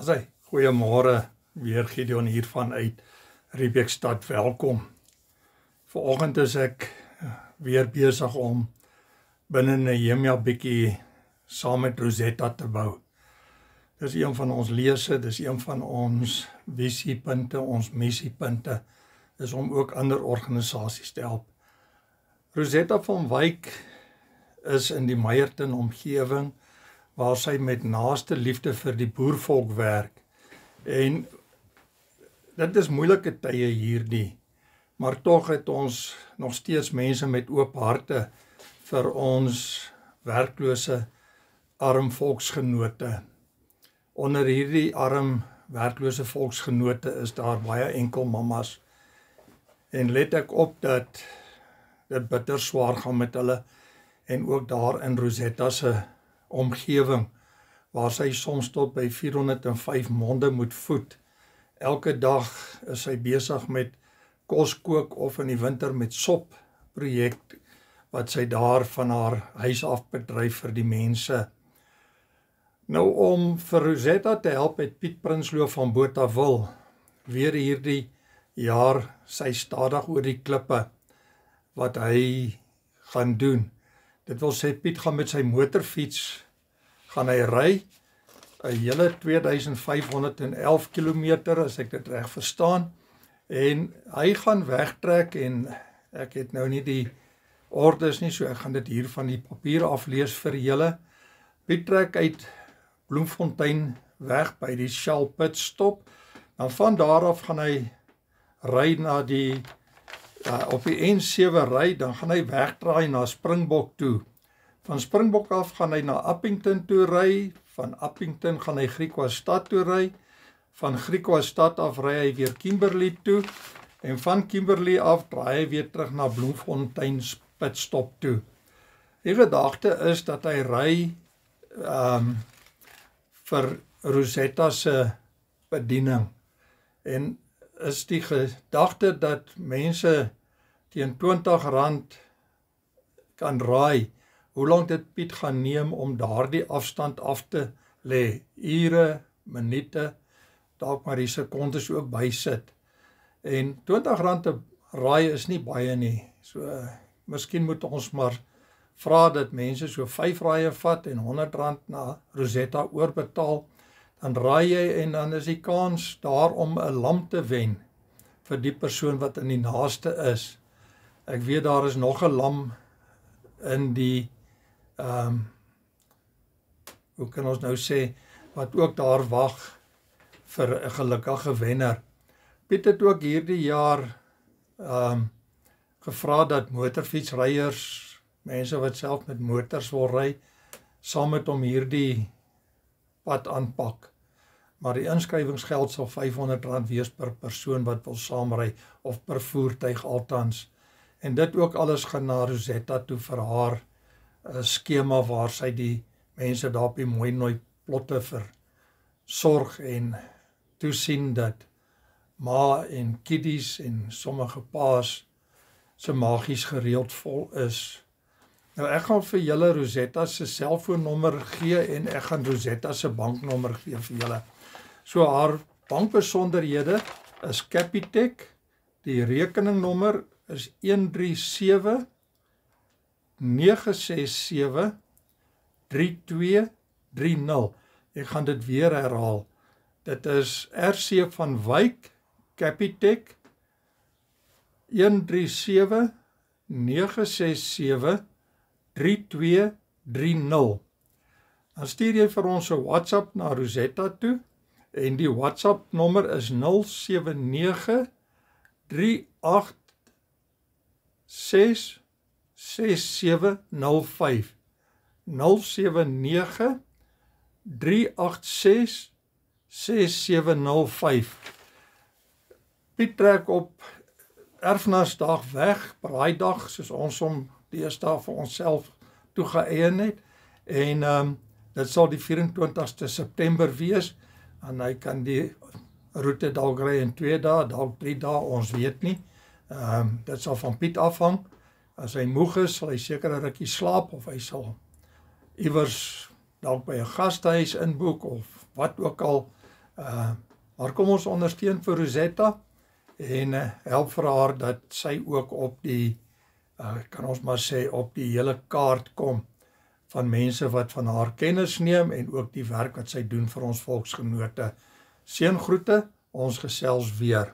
Goeiemôre, weer Gideon hier vanuit Riebeekstad, welkom. Vanoggend is ek weer besig om binne Nehemia bietjie saam met Rosetta te bou. Dis een van ons lese, dis een van ons visiepunte, ons missiepunte, is om ook ander organisasies te help. Rosetta van Wyk is in die Meyerton omgewing, waar sy met naaste liefde vir die boervolk werk. En dit is moeilike tye hierdie, maar tog het ons nog steeds mense met oop harte vir ons werklose arm volksgenote. Onder hierdie arm werklose volksgenote is daar baie enkel mamas. En let ek op dat dit bitter swaar gaan met hulle en ook daar in Rosetta se omgewing, waar sy soms tot by 405 monde moet voed. Elke dag is sy besig met kos kook of in die winter met sop projek wat sy daar van haar huis af bedryf vir die mense. Nou om vir Rosetta te help het Piet Prinsloo van Botawil weer hierdie jaar sy stadig oor die klippe wat hy gaan doen. Dit wil sê Piet gaan met sy motorfiets gaan hy ry 'n hele 2511 kilometer as ek dit reg verstaan, en hy gaan wegtrek, en ek het nou nie die ordes nie, so ek gaan dit hier van die papier aflees vir julle. Piet trek uit Bloemfontein weg by die Shell pit stop, dan van daar af gaan hy ry na die op die N7 ry, dan gaan hy wegdraai na Springbok toe. Van Springbok af gaan hy na Appington toe ry, van Appington gaan hy Griquastad toe ry, van Griquastad af ry hy weer Kimberley toe, en van Kimberley af draai hy weer terug na Bloemfontein pitstop toe. Die gedagte is dat hy ry vir Rosetta se bediening, en is die gedagte dat mense teen R20 kan raai hoe lank dit Piet gaan neem om daardie afstand af te lê. Ure, minute, dalk maar die sekondes ook bysit. En R20 te raai is nie baie nie. So, miskien moet ons maar vra dat mense so 5 raaie vat en R100 na Rosetta oorbetaal, dan raai jy en dan is die kans daar om 'n lam te wen vir die persoon wat in die naaste is. Ek weet daar is nog 'n lam in die hoe kan ons nou sê, wat ook daar wag vir 'n gelukkige wenner. Piet het ook hierdie jaar gevra dat motorfietsryers, mense wat self met motors wil ry, saam met hom hierdie pad aanpak. Maar die inskrywingsgeld sal R500 wees per persoon wat wil saamry, of per voertuig althans. En dit ook alles gaan na Rosetta toe vir haar skema waar sy die mense daar op die Mooinooi plotte versorg en toesien dat ma en kiddies en sommige paas se magies gereeld vol is. Nou ek gaan vir julle Rosetta se selfoonnommer gee en ek gaan Rosetta se banknommer gee vir julle. So haar bankbesonderhede is Capitec, die rekeningnommer is 137-967-3230. Ek gaan dit weer herhaal. Dit is RC van Wyk, Capitec, 137-967-3230. Dan stuur jy vir ons 'n WhatsApp na Rosetta toe, en die WhatsApp nommer is 079-386-6705. 079-386-6705. Piet trek op Erfenisdag weg, braaidag, soos ons hom deesdae vir onsself toegeëien het, en dit sal die 24ste September wees, en hy kan die roete dalk ry in 2 dae, dalk 3 dae, ons weet nie. Dit sal van Piet afhang. As hy moeg is, sal hy seker 'n rukkie slaap, of hy sal iewers dalk by 'n gastehuis inboek, of wat ook al. Maar kom ons ondersteun vir Rosetta en help vir haar dat sy ook op die, kan ons maar sê, op die hele kaart kom van mense wat van haar kennis neem en ook die werk wat sy doen vir ons volksgenote. Seëngroete, ons gesels weer.